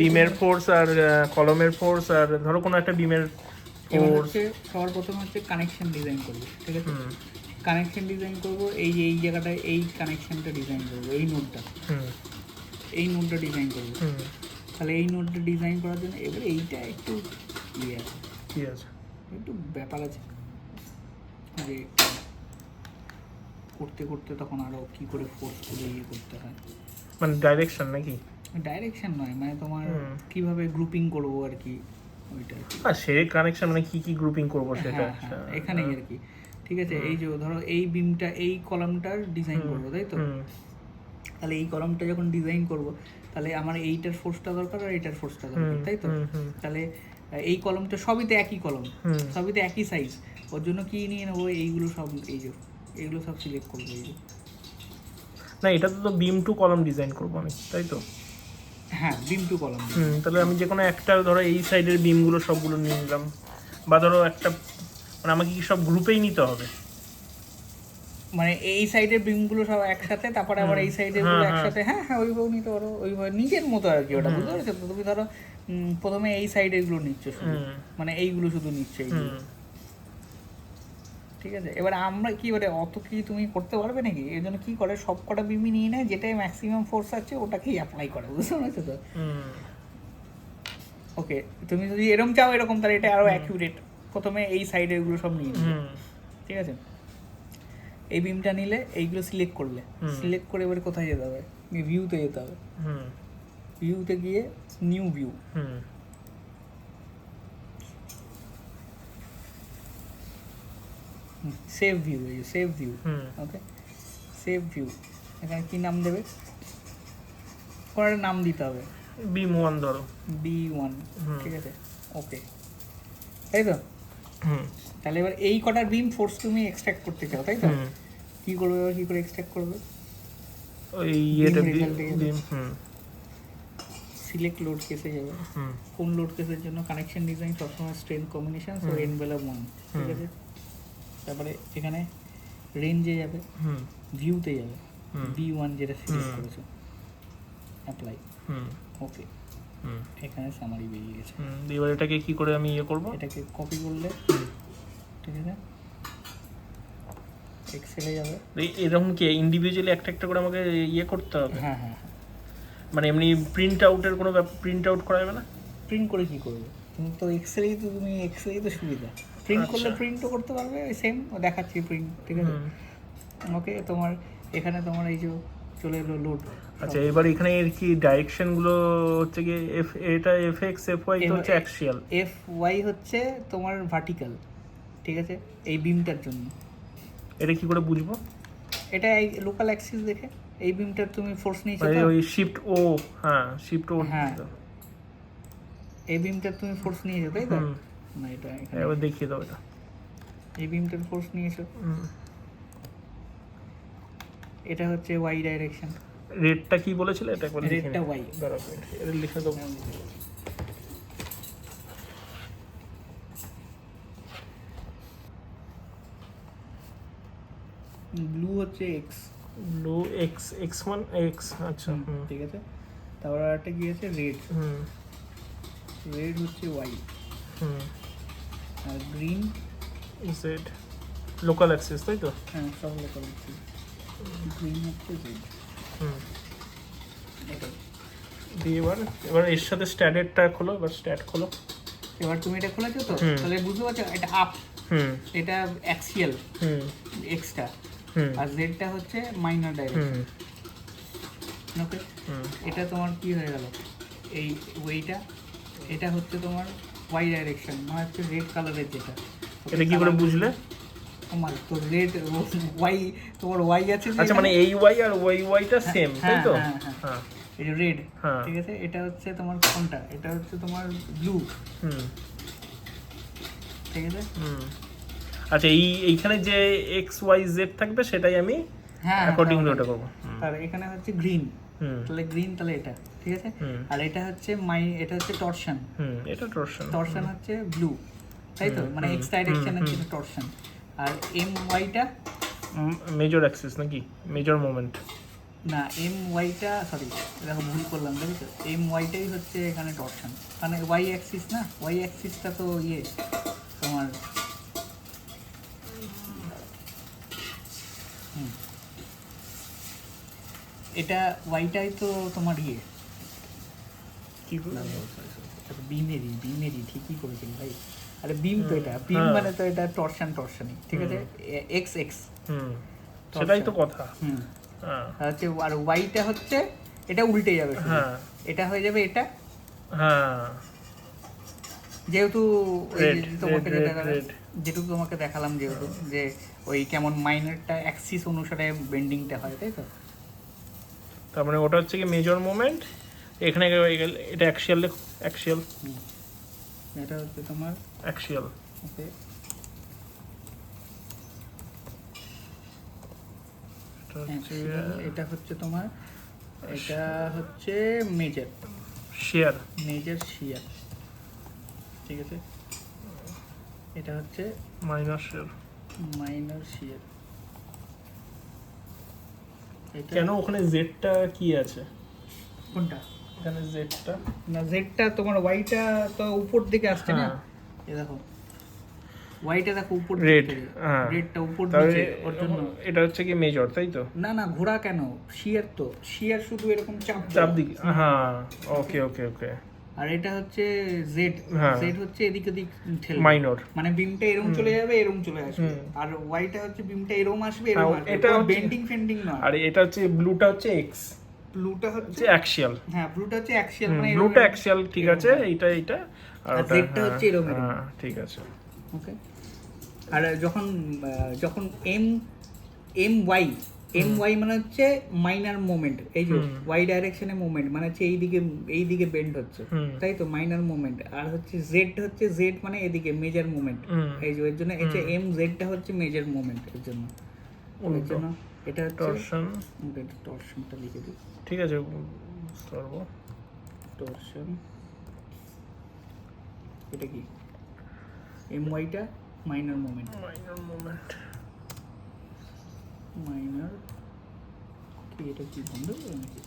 বিমের ফোর্স আর কলমের ফোর্স আর ধরো কোনো একটা বিমের ফোর্স। সবার প্রথমে হচ্ছে কানেকশন ডিজাইন করবো, ঠিক আছে? কানেকশন ডিজাইন করবো, এই যে এই জায়গাটায় এই কানেকশনটা ডিজাইন করবো, এই নোটটা, এই নোটটা ডিজাইন করবো। তাহলে এই নোটটা ডিজাইন করার জন্য এবারে এইটা একটু ইয়ে আছে, ঠিক আছে, একটু ব্যাপার আছে যে করতে করতে তখন আরও কী করে ফোর্স করে ইয়ে করতে হয়, মানে ডাইরেকশন নাকি? ডাইরেকশন নয়, মানে তোমার কিভাবে গ্রুপিং করবো আর কি, ওইটা। আর সে কানেকশন মানে কি কি গ্রুপিং করবো সেটা এখানেই আর কি, ঠিক আছে? এই যে ধরো এই বিমটা, এই কলামটার ডিজাইন করবো, তাই তো? তাহলে এই কলামটা যখন ডিজাইন করব, তাহলে আমার এইটার ফোর্সটা দরকার আর এইটার ফোর্সটা দরকার, তাই তো? তাহলে এই কলমটা সবই তো একই কলম, সবই তো একই সাইজ, ওর জন্য কি নিয়ে নেবো, এইগুলো সব, এই যে এইগুলো সব সিলেক্ট করবো। এই যে না, এটা তো বিম টু কলম ডিজাইন করবো আমি, তাই তো? হ্যাঁ, বিম টু কলম। তাহলে আমি যে কোনো একটা ধরো এই সাইডের বিমগুলো সবগুলো নিয়ে নিলাম, বা ধরো একটা, মানে আমাকে কি সব গ্রুপেই নিতে হবে? মানে এই সাইডের বিমগুলো সব একসাথে, তারপরে আবার এই সাইডের গুলো একসাথে, হ্যাঁ হ্যাঁ, ওইভাবে নিতে পারো, ওইভাবে নিজের মতো আর কি, ওটা বুঝতে পারছো তো? তুমি ধরো প্রথমে এই সাইডের গুলো নিচ্ছ শুধু, মানে এইগুলো শুধু নিচ্ছে, এইগুলো, ঠিক আছে? এবার আমরা কি করে, অত কি তুমি করতে পারবে নাকি? এর জন্য কি করে, সব কটা বিমই নিয়ে নেয়, যেটাই ম্যাক্সিমাম ফোর্স আছে ওটাকেই অ্যাপ্লাই করে, বুঝতে পারছো তো? ওকে, তুমি যদি এরকম চাও এরকম, তাহলে এটা আরও অ্যাকিউরেট। প্রথমে এই সাইডের গুলো সব নিয়ে নেবে, ঠিক আছে? এই বিমটা নিলে এইগুলো সিলেক্ট করলে, সিলেক্ট করে এবারে কোথায় যেতে হবে, ভিউতে যেতে হবে। ভিউতে গিয়ে নিউ ভিউ, সেভ ভিউ, এই সেভ ভিউ, ওকে, সেভ ভিউ। এখানে কি নাম দেবে, কোনো একটা নাম দিতে হবে, B1 ধরো, B1, ঠিক আছে? ওকে, তাই তো? তাহলে এবার এই কটার বিম ফোর্স তুমি এক্সট্রাক্ট করতে চাও, তাই তো? কি করবে এবার, কি করে এক্সট্রাক্ট করবে? ওই এটা বিম, সিলেক্ট লোড কেসে যাবে। কোন লোড কেসের জন্য? কানেকশন ডিজাইন সবসময় স্ট্রেন কম্বিনেশন, সো এনভেলপ 1, ঠিক আছে? তারপরে এখানে রেঞ্জে যাবে, ভিউতে যাবে, B1 যেটা সিলেক্ট করেছো, অ্যাপ্লাই, ওকে, এখানে সামারি বেরিয়ে গেছে। এবার এটাকে কি করে আমি ইয়ে করব? এটাকে কপি করলে, ঠিক আছে, এক্সেলে যাবে। এরকম কি ইন্ডিভিজুয়ালি একটা একটা করে আমাকে ইয়ে করতে হবে? হ্যাঁ হ্যাঁ, মানে এমনি প্রিন্ট আউটের কোনো প্রিন্ট আউট করা যাবে না? প্রিন্ট করে কি করবে তুমি? তো এক্সেলেই তো, তুমি এক্সেলেই তো সুবিধা, প্রিন্ট করলে প্রিন্টও করতে পারবে, সেম দেখাচ্ছি প্রিন্ট, ঠিক আছে? ওকে, তোমার এখানে তোমার এই যে চলে এলো লোড। আচ্ছা, এবার এখানে এর কি ডাইরেকশনগুলো হচ্ছে কি, এটা FX FY তো হচ্ছে অ্যাক্সিয়াল, FY হচ্ছে তোমার ভার্টিক্যাল, ঠিক আছে? এই বিমটার জন্য। এটা কি করে বুঝবো? এটা এই লোকাল অ্যাক্সিস দেখে, এই বিমটার তুমি ফোর্স নিয়েছো তো, ওই শিফট ও, হ্যাঁ শিফট ও, হ্যাঁ, এই বিমটার তুমি ফোর্স নিয়েছো, তাই তো? না, এটা এখানে এবার দেখিয়ে দাও, এটা এই বিমটার ফোর্স নিয়েছো, এটা হচ্ছে ওয়াই ডাইরেকশন। রেটটা কি বলেছিল এটা একবার লিখে রেটটা ওয়াই, দাঁড়াও এটা লিখে দাও। ব্লু হচ্ছে এক্স, ব্লু X1 X, আচ্ছা, ঠিক আছে? তারপর একটা কি আছে, রেড, রেড হচ্ছে ওয়াই, আর গ্রিন জেড, লোকাল অ্যাক্সিস, তাই তো? হ্যাঁ, সব লোকাল অ্যাক্সিস। গ্রিন হচ্ছে জেড, এটাই। দিয়ে এবার এর সাথে স্ট্যাডেরটা খোলো, এবার স্ট্যাট খোলো। এবার তুমি এটা খুলেছো তো, তাহলে বুঝতে পারছো এটা আপ, এটা অ্যাক্সিয়াল, এক্সটা, আর জেডটা হচ্ছে মাইনর ডাইরেকশন, ওকে? এটা তোমার কি হয়ে গেল, এই ওয়েটা, এটা হচ্ছে তোমার ওয়াই ডাইরেকশন, মানে হচ্ছে রেড কালারের যেটা। এটা কি করে বুঝলে? তোমার তো রেড ওয়াই, তোমার ওয়াই আছে, আচ্ছা, মানে এই ওয়াই আর ওয়াইটা সেম, তাই তো? হ্যাঁ, এই যে রেড, ঠিক আছে? এটা হচ্ছে তোমার কোনটা, এটা হচ্ছে তোমার ব্লু, ঠিক আছে? আচ্ছা, এইখানে যে XYZ থাকবে সেটাই আমি অ্যাকর্ডিংলি ওটা করব। আর এখানে হচ্ছে গ্রিন, তাহলে গ্রিন, তাহলে এটা, ঠিক আছে? আর এটা হচ্ছে এটা হচ্ছে টরশন, এটা টরশন হচ্ছে ব্লু, তাই তো? মানে এক্স ডাইরেকশন হচ্ছে টরশন। আর MYটা মেজর অ্যাক্সিস নাকি মেজর মোমেন্ট? না এম ওয়াইটা সরি দেখো ভুল করলাম দেখেছো, এম ওয়াইটাই হচ্ছে এখানে টরশন, মানে ওয়াই অ্যাক্সিস না, ওয়াই অ্যাক্সিসটা তো ইয়ে তোমার এটা ওয়াইটাই তো তোমার ইয়ে কি করে বিমেরই ঠিকই করেছিল ভাই, আরে বিম তো এটা বিম হ্যাঁ। মানে তো এটা টরশনই ঠিক আছে, এক্স এক্স সেটাই তো কথা। হুম হ্যাঁ আর হচ্ছে আর ওয়াইটা হচ্ছে এটা উল্টে যাবে শুধু। হ্যাঁ এটা হয়ে যাবে এটা, হ্যাঁ যেহেতু ওই Red, যে তোমাকে red, যেটা red, red. যেটুকু তোমাকে দেখালাম যেহেতু যে ওই কেমন মাইনারটা অ্যাক্সিস অনুসারে বেন্ডিংটা হয় তাই তো। তার মানে ওটা হচ্ছে কি মেজর মোমেন্ট, এখানে এটা অ্যাক্সিয়াল, অ্যাক্সিয়াল এটা হচ্ছে তোমার অ্যাক্সিয়াল। ওকে এটা হচ্ছে তোমার, এটা হচ্ছে মেজর শেয়ার, শিয়ার ঠিক আছে, এটা হচ্ছে মাইনাস শেয়ার। মাইনর শিয়ার। এটা কেন ওখানে জেডটা কি আছে? কোনটা? এখানে জেডটা না জেডটা তোমার ওয়াইটা তো উপর দিকে আসছে না, হ্যাঁ। এই দেখো ওয়াইটা দেখো উপর রেড, দিকে, হ্যাঁ রেডটা উপর তাহলে দিকে ওর জন্য। এটা হচ্ছে কি মেজর তাই তো? না না ঘোরা কেন, শিয়ার তো শিয়ার শুধু এরকম চাপ চাপ দেওয়া। দিকে, হ্যাঁ ওকে ওকে ওকে। আর এটা হচ্ছে জেড, হ্যাঁ। জেড হচ্ছে এদিক ওদিক ঠেলবে, মাইনর, মানে বিমটা এরকম চলে যাবে এরকম চলে আসবে, আর ওয়াইটা হচ্ছে বিমটা এরকম আসবে এরকম হ্যাঁ, আসবে, এটা এটা হচ্ছে- বেন্ডিং ফেন্ডিং নয়। আর এটা হচ্ছে ব্লুটা হচ্ছে এক্স, ব্লুটা হচ্ছে হচ্ছে অ্যাক্সিয়াল। হ্যাঁ ব্লুটা হচ্ছে অ্যাক্সিয়াল, মানে ব্লুটা অ্যাক্সিয়াল ঠিক আছে, এইটা এইটা আর আর ওটা জেডটা হচ্ছে এরকম এরকম। হ্যাঁ ঠিক আছে। ওকে আর যখন যখন এম এম ওয়াই মানে হচ্ছে মাইনার মোমেন্ট, এই যে ওয়াই ডাইরেকশনে মোমেন্ট মানে হচ্ছে এইদিকে বেন্ড হচ্ছে তাই তো মাইনার মোমেন্ট। আর হচ্ছে জেড মানে এদিকে মেজর মোমেন্ট, এই যে এর জন্য হচ্ছে এম জেডটা হচ্ছে মেজর মোমেন্ট এর জন্য, এর জন্য এটা হচ্ছে টরশন, টরশনটা লিখে দিই, ঠিক আছে বুঝতে পারবো। টরশন এটা কি এম ওয়াইটা minor moment, minor moment, minor কি এটা কি বন্ধ করে নাকি,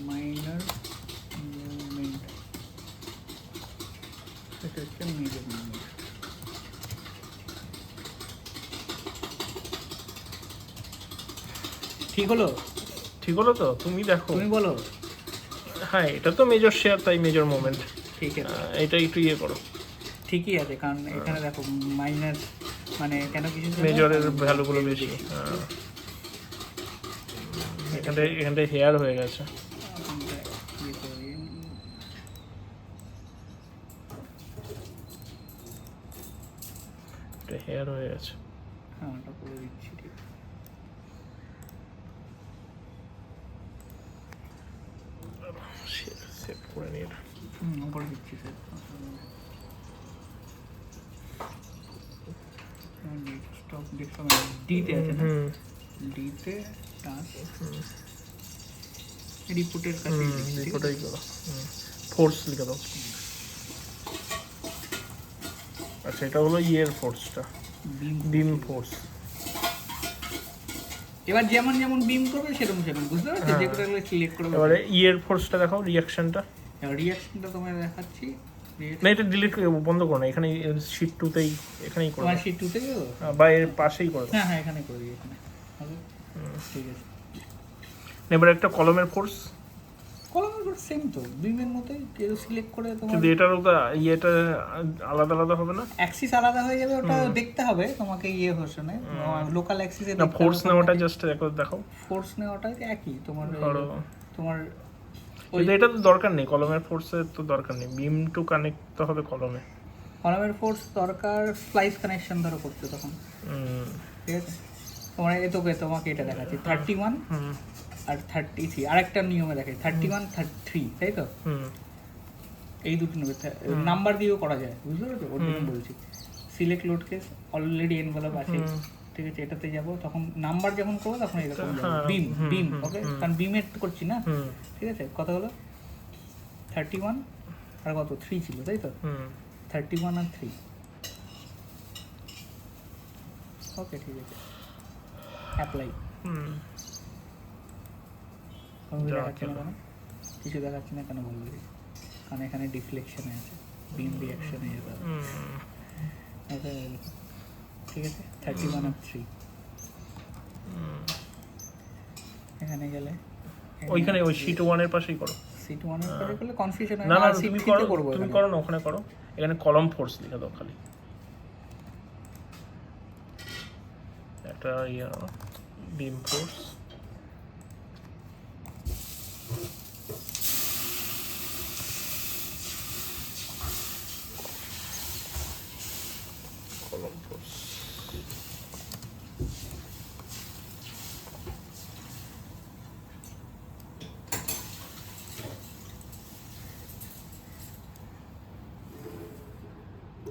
মাইনার মুভমেন্ট এটা হচ্ছে মেজর মুভমেন্ট। ঠিক হলো? ঠিক হলো তো? তুমি দেখো, তুমি বলো। হ্যাঁ এটা তো মেজর শেয়ার তাই মেজর মোমেন্ট। ঠিক আছে এটা একটু ইয়ে করো, ঠিকই আছে, কারণ এখানে দেখো মাইনাস মানে কেন কিছু মেজরের ভ্যালুগুলো বেশি। হ্যাঁ এখানটায় হেয়ার হয়ে গেছে। এটা হেয়ার হয়ে গেছে। হ্যাঁ ওটা করে দিচ্ছি ঠিক সেভ করে নিয়ে করে দিচ্ছি স্যার। স্টপ দেখতে ডিতে আছে না, ডিতে টাচ রিপোর্টের কাছে রিপোর্টাই করো, ফোর্স লিখে দাও। আচ্ছা এটা হলো ইয়ের ফোর্সটা, বিম ফোর্স। এবার যেমন যেমন বিম করবে সেরকম সেরকম বুঝতে পারছো, যে কোটা সিলেক্ট করবে। এবারে ইয়ের ফোর্সটা দেখাও, রিঅ্যাকশনটা। রিঅ্যাকশনটা তোমায় দেখাচ্ছি, না এটা ডিলিট বন্ধ করো না, এখানে শীট 2তেই এখানেই করো, তোমার শীট 2 থেকে বা এর পাশেই করো। হ্যাঁ হ্যাঁ এখানে করে দিই, এখানে হবে ঠিক আছে। এবার একটা কলমের ফোর্স, কলমের ফোর্স সেম তো বিমের মতোই, কেউ সিলেক্ট করে তোমার কিন্তু এটারও তো ইয়েটা আলাদা আলাদা হবে না? অ্যাক্সিস আলাদা হয়ে যাবে, ওটা দেখতে হবে তোমাকে ইয়ে হোসনে লোকাল অ্যাক্সিসে না ফোর্স নেওয়াটা জাস্ট দেখাও। ফোর্স নেওয়াটা একই তোমার ধরো তোমার কিন্তু এটা তো দরকার নেই, কলমের ফোর্সের তো দরকার নেই, বিম টু কানেক্ট তো হবে কলমে। কলমের ফোর্স দরকার স্প্লাইস কানেকশন ধরো করতে তখন, ঠিক আছে। তোমার এ তোকে তোমাকে এটা দেখাচ্ছি 31 আর 33, আরেকটা নিয়মে দেখাই 31 33 তাই তো, এই দুটো নেবে নাম্বার দিয়েও করা যায় বুঝতে পারছো, ওর জন্য বলছি। Select load case already envelope আছে, ঠিক আছে। এটাতে যাব তখন নাম্বার যখন করবো তখন এরকম বিম বিম ওকে, কারণ বিমের করছি না, ঠিক আছে। কত হলো 31 আর কত 3 ছিল তাই তো, 31 আর 3 ওকে ঠিক আছে। অ্যাপ্লাই হুম কোনো যা দেখাচ্ছে না খেলো। কেন? কিছু দেখাচ্ছে না কেন বলবে দেখি? কারণ এখানে ডিফ্লেকশনে আছে, বিম রিয়াকশনে যেতে হবে। হুম ওকে, ঠিক আছে, 31/3 এখানে গেলে ওইখানে ওই শীট 1 এর পাশেই করো। সিট ওয়ানের পরে করলে কনফিউশন হয় না না, না সিট তুমি থ্রিতে করো, করবো তুমি এখানে। করো না, ওখানে করো। এখানে কলম ফোর্স লিখে দাও খালি একটা বিম ফোর্স। কলম ফোর্স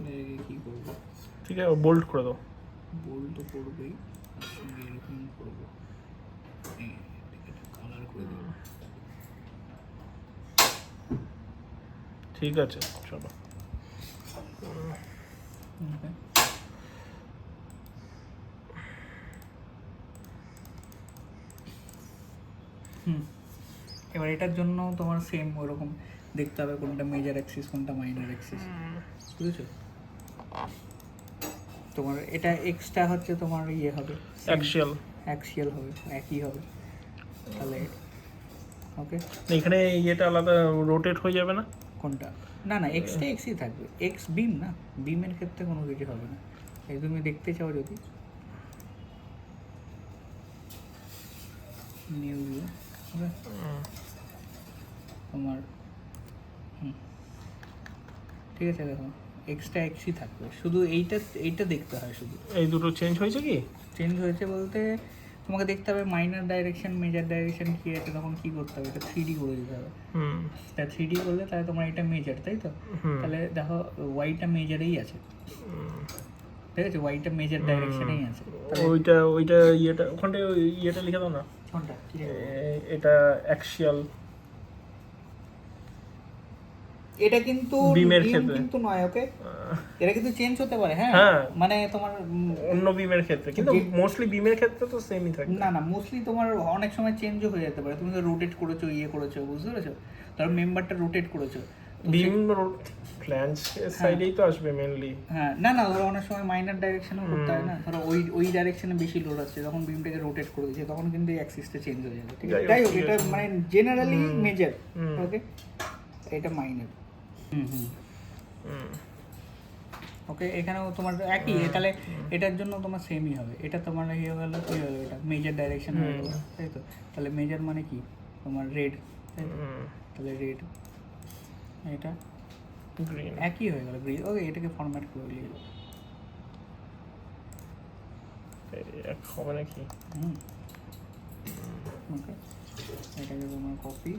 এটাকে কি করবো? ঠিক আছে, বোল্ড করে দাও। বোল্ড তো করবোই, তার সঙ্গে এরকম করবো, কালার করে দেবো। ঠিক আছে চলো। Okay. এবার এটার জন্য তোমার সেম ওরকম দেখতে হবে কোনটা মেজর অ্যাক্সিস কোনটা মাইনর অ্যাক্সিস, বুঝেছো? তোমার এটা এক্সট্রা হচ্ছে তোমার ইয়ে হবে, অ্যাক্সিয়াল। অ্যাক্সিয়াল হবে, একই হবে তাহলে। ওকে, এখানে ইয়েটা আলাদা রোটেট হয়ে যাবে না? কোনটা? না না, এক্সটা এক্সই থাকবে, এক্স বিম না, বিমের ক্ষেত্রে কোনো কিছু হবে না। এই তুমি দেখতে চাও যদি নিউ ভিউ, ওকে, তোমার ঠিক আছে, দেখো এক্সট্রা এক্সই থাকবে, শুধু এইটা দেখতে হয় শুধু। এই দুটো চেঞ্জ হয়েছে কি? চেঞ্জ হয়েছে বলতে তোমাকে দেখতে হবে মাইনর ডাইরেকশন মেজর ডাইরেকশন কী আছে, তখন কী করতে হবে, এটা 3D করে দিতে হবে। হুম তা 3D করলে তাহলে তোমার এটা মেজর, তাই তো? তাহলে দেখো ওয়াইটা মেজারেই আছে, ঠিক আছে, ওয়াইটা মেজর ডাইরেকশনেই আছে। ওইটা ওইটা ইয়েটা ওখানটায় ওই ইয়েটা লিখে দাও না। কোনটা? এটা অ্যাক্সিয়াল। এটা কিন্তু বিমের বিম ক্ষেত্রে। কিন্তু নয়, ওকে, এটা কিন্তু চেঞ্জ হতে পারে, হ্যাঁ, হ্যাঁ। মানে তোমার অন্য বিমের ক্ষেত্রে, কিন্তু মোস্টলি বিমের ক্ষেত্রে তো সেমই থাকে। না না, মোস্টলি তোমার অনেক সময় চেঞ্জও হয়ে যেতে পারে, তুমি তো রোটেট করেছো, ইয়ে করেছো, বুঝতে পেরেছো, ধরো মেম্বারটা রোটেট করেছো, বিম ফ্ল্যাঞ্জ সাইডেই তো আসবে মেইনলি। হ্যাঁ, না না, ধরো অনেক সময় মাইনার ডাইরেকশনও করতে হয় না, ধরো ওই ডাইরেকশনে বেশি লোড আসছে, তখন বিমটাকে রোটেট করে দিচ্ছে, তখন কিন্তু এই অ্যাক্সিসটা চেঞ্জ হয়ে যাবে, ঠিক আছে? তাই হোক, এটা মানে জেনারেলি মেজর, ওকে, এটা মাইনার। ওকে, এখানেও তোমার একই, তাহলে এটার জন্য তোমার সেমই হবে, এটা তোমার ইয়ে হলো, কি হলো, এটা মেজর ডাইরেকশন হয়ে গেলো, তাই তো? তাহলে মেজর মানে কি, তোমার রেড, তাহলে রেড, এটা গ্রিন। একই হয়ে গেল, গ্রিন। ওকে, এটাকে ফরম্যাট করে দিই, এক হবে নাকি? ওকে, এটাকে তোমার কপি,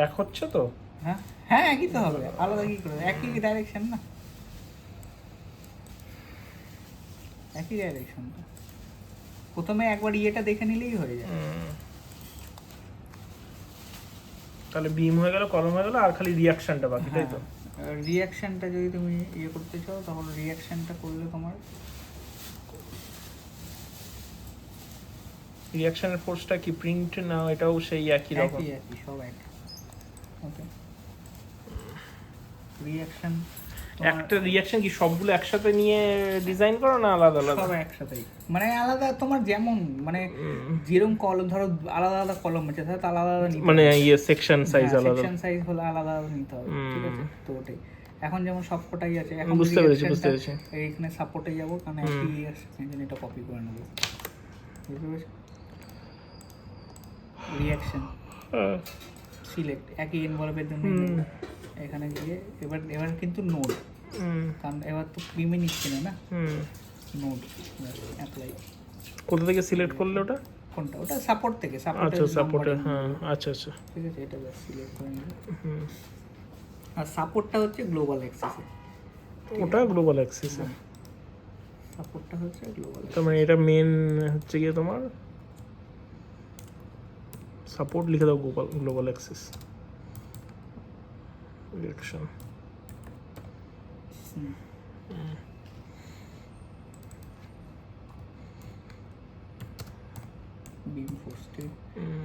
এক হচ্ছে তো? হ্যাঁ হ্যাঁ, একই তো হবে, আলাদা কি করে, একই ডাইরেকশন না, একই ডাইরেকশন। প্রথমে একবার ইয়েটা দেখে নিলেই হয়ে যায়। তাহলে বিম হয়ে গেল, কলম হয়ে গেল, আর খালি রিয়াকশনটা বাকি, তাই তো? রিয়াকশনটা যদি তুমি ইয়ে করতে চাও, তখন রিয়াকশনটা করলে তোমার রিয়াকশনের ফোর্সটা কি প্রিন্ট না এটাও সেই একই রকম? একই একই, সব এক। ওকে, রিয়াকশন একটা রিয়াকশন কি সবগুলো একসাথে নিয়ে ডিজাইন করো না আলাদা আলাদা? সব একসাথেই, মানে আলাদা তোমার যেমন মানে যেরকম কলম, ধরো আলাদা আলাদা কলম আছে, তাহলে আলাদা আলাদা নিতে মানে ইয়ে সেকশন সাইজ আলাদা? সেকশন সাইজ হলে আলাদা আলাদা নিতে হবে, ঠিক আছে? তো ওটাই এখন যেমন সবকটাই আছে, এখন বুঝতে পেরেছি, বুঝতে পেরেছি। এইখানে সাপোর্টে যাবো, কারণ একই আছে, এটা কপি করে নেবো, বুঝতে পেরেছো? রিয়াকশন সিলেক্ট, একই ইনভলভের জন্য এখানে গিয়ে এবার কিন্তু নোড, কারণ এবার তো প্রিমে নিচ্ছে না, নোড অ্যাপ্লাই। কোথা থেকে সিলেক্ট করলে ওটা? কোনটা? ওটা সাপোর্ট থেকে, আচ্ছা সাপোর্টের, হ্যাঁ আচ্ছা আচ্ছা, ঠিক আছে, এটা ব্যাস সিলেক্ট করে নিলাম। আর সাপোর্টটা হচ্ছে গ্লোবাল অ্যাক্সিসে, ওটা গ্লোবাল অ্যাক্সিসে, সাপোর্টটা হচ্ছে গ্লোবাল। তার মানে এটা মেন হচ্ছে গিয়ে তোমার সাপোর্ট লিখে দাও, গ্লোবাল গ্লোবাল অ্যাক্সিস রিয়াকশন। বিম ফোর্স, ঠিক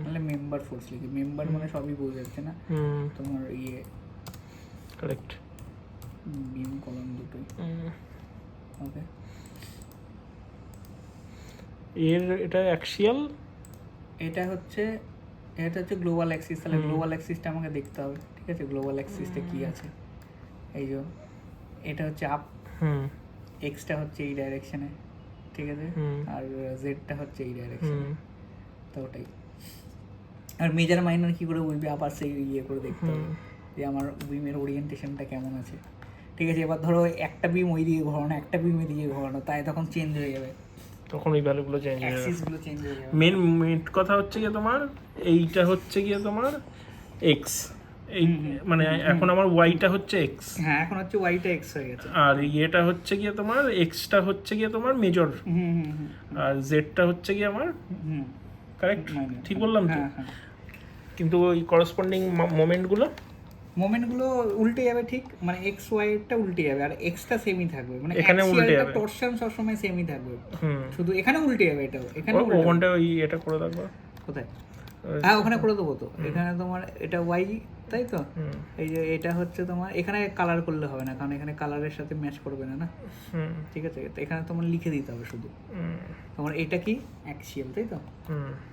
তাহলে মেম্বার ফোর্স লিখি। মেম্বার মানে সবই বোঝা যাচ্ছে না তোমার ইয়ে কারেক্ট, বিম কলাম দুটোই। ওকে, এর এটা অ্যাক্সিয়াল, এটা হচ্ছে গ্লোবাল অ্যাক্সিস। তাহলে গ্লোবাল অ্যাক্সিসটা আমাকে দেখতে হবে, ঠিক আছে? গ্লোবাল অ্যাক্সিসটা কি আছে, এই যে এটা হচ্ছে আপ, এক্সটা হচ্ছে এই ডাইরেকশনে, ঠিক আছে? আর জেডটা হচ্ছে এই ডাইরেকশনে, তো ওটাই। আর মেজার মাইনার কি করে বুঝবি? আবার সেই ইয়ে করে দেখতে হবে যে আমার বিমের ওরিয়েন্টেশনটা কেমন আছে, ঠিক আছে? এবার ধরো একটা বিম ওই দিকে ঘোরানো, একটা বিমে দিকে ঘোরানো, তাই তখন চেঞ্জ হয়ে যাবে, তখন ওই ভ্যালুগুলো চেঞ্জ হয়ে যাবে। অ্যাক্সিসগুলো চেঞ্জ হয়ে যাবে। মেন কথা হচ্ছে গিয়ে তোমার এইটা হচ্ছে গিয়ে তোমার এক্স, এই মানে এখন আমার ওয়াইটা হচ্ছে এক্স, হ্যাঁ, এখন হচ্ছে ওয়াইটা এক্স হয়ে গেছে, আর এটা হচ্ছে গিয়ে তোমার এক্সটা হচ্ছে গিয়ে তোমার মেজর, আর জেডটা হচ্ছে গিয়ে আমার কারেক্ট, ঠিক বললাম তো? কিন্তু ওই করসপন্ডিং মোমেন্টগুলো উল্টে যাবে, ঠিক মানে এক্স ওয়াইটা উল্টে যাবে, আর এক্সটা সেমই থাকবে, মানে এখানে উল্টে যাবে, টরশন সব সময় সেমই থাকবে, শুধু এখানে উল্টে যাবে, এটাও এখানে ওখানটা ওই এটা করে রাখবো কোথায়? হ্যাঁ, ওখানে করে দেবো তো। এখানে তোমার এটা ওয়াই, তাই তো? এই যে এটা হচ্ছে তোমার, এখানে কালার করলে হবে না, কারণ এখানে কালারের সাথে ম্যাচ করবে না, না? ঠিক আছে, তো এখানে তোমার লিখে দিতে হবে শুধু তোমার এটা কি অ্যাক্সিয়াল, তাই তো?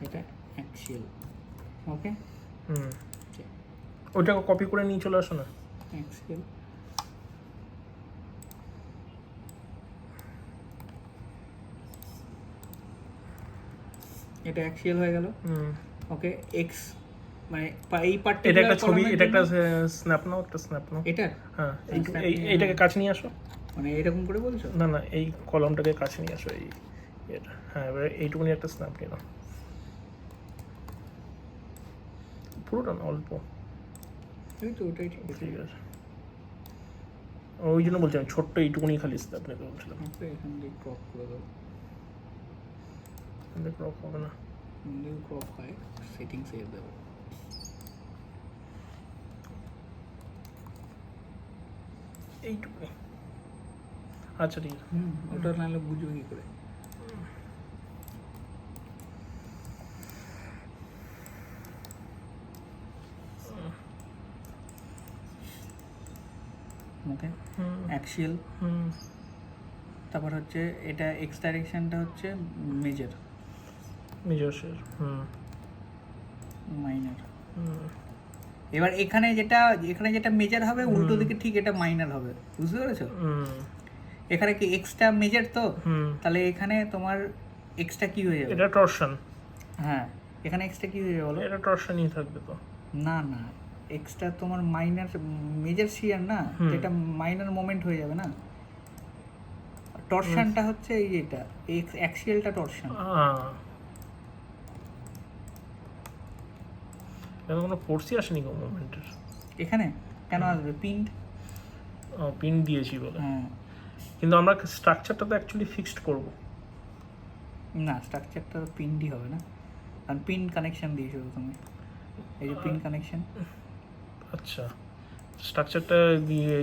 এটা অ্যাক্সিয়াল, ওকে। ওটা কপি করে নিয়ে চলে আসো না, অ্যাক্সিয়াল। এটা অ্যাক্সিয়াল হয়ে গেল, ওকে। এক্স মানে এই পার্টটা, এটা একটা ছবি, এটা একটা স্ন্যাপ নাও, একটা স্ন্যাপ নাও এটা। হ্যাঁ, এইটাকে কাছে নিয়ে আসো, মানে এরকম করে বলছো? না না, এই কলমটাকে কাছে নিয়ে আসো, এই এটা, হ্যাঁ, এবারে এইটুকুনি একটা স্ন্যাপ নিয়ে নাও, পুরোটা না, অল্প, এই তো ওটাই ঠিক আছে। ঠিক আছে, ওই জন্য বলছি আমি ছোট্ট এইটুকুনি খালি স্ন্যাপ নিতে বলছিলাম। এখান দিয়ে ক্রপ করে দাও, ক্রপ হবে না, ক্রপ হয়, সেটিং সেভ দেবো। এইটুকুনি, আচ্ছা ঠিক আছে। ওটা নাহলে বুঝবো কি করে? ওকে, অ্যাক্সিয়াল। তারপর হচ্ছে এটা এক্স ডাইরেকশনটা হচ্ছে মেজর, মাইনার। এবার এখানে যেটা মেজর হবে উল্টো দিকে, ঠিক এটা মাইনার হবে, বুঝতে পেরেছো? এখানে কি এক্সটা মেজর, তো তাহলে এখানে তোমার এক্সটা কি হয়ে যাবে? এটা টরশন। হ্যাঁ, এখানে এক্সটা কি হয়ে যাবে বলো? এটা টরশনই থাকবে তো। না না, এক্সটা তোমার মাইনার, মেজর শিয়ার না, এটা মাইনার মোমেন্ট হয়ে যাবে না। টরশনটা হচ্ছে এই যেটা এক্স অ্যাক্সিয়ালটা টরশন। এটা কোনো ফোর্সই আসেনি গো মোমেন্টের এখানে, কেন আসবে? পিন দিয়েছি বলে। হ্যাঁ, কিন্তু আমরা স্ট্রাকচারটা তো অ্যাকচুয়ালি ফিক্সড করব না, স্ট্রাকচারটা পিনডি হবে না, কারণ পিন কানেকশন দিয়েছো তুমি, এই যে পিন কানেকশন। আচ্ছা, স্ট্রাকচারটা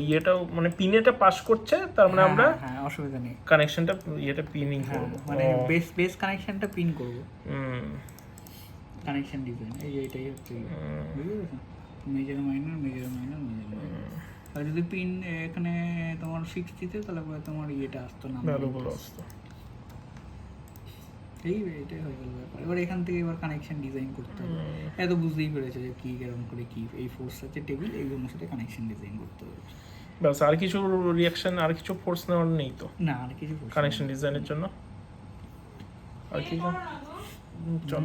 ইয়েটাও মানে পিনেটা পাস করছে, তার মানে আমরা হ্যাঁ, অসুবিধা নেই, কানেকশনটা ইয়েটা পিনিং করব, মানে বেস কানেকশনটা পিন করব। কানেকশন ডিজাইন এই যে এটাই হচ্ছে, বুঝতে পেরেছো? Major minor, major minor, major minor. আর যদি পিন এখানে তোমার ফিক্স দিতে, তাহলে পরে তোমার ইয়েটা আসতো না, ভ্যালুগুলো আসতো। এটাই হয়ে গেল ব্যাপার। এবার এখান থেকে এবার কানেকশন ডিজাইন করতে হবে। এত বুঝতেই পেরেছো যে কি কেরকম করে কি এই ফোর্স আছে টেবিল, এইগুলোর সাথে কানেকশন ডিজাইন করতে হবে। বাস, আর কিছু রিঅ্যাকশন, আর কিছু ফোর্স নেওয়ার নেই তো? না, আর কিছু কানেকশন ডিজাইনের জন্য আর কি? চল।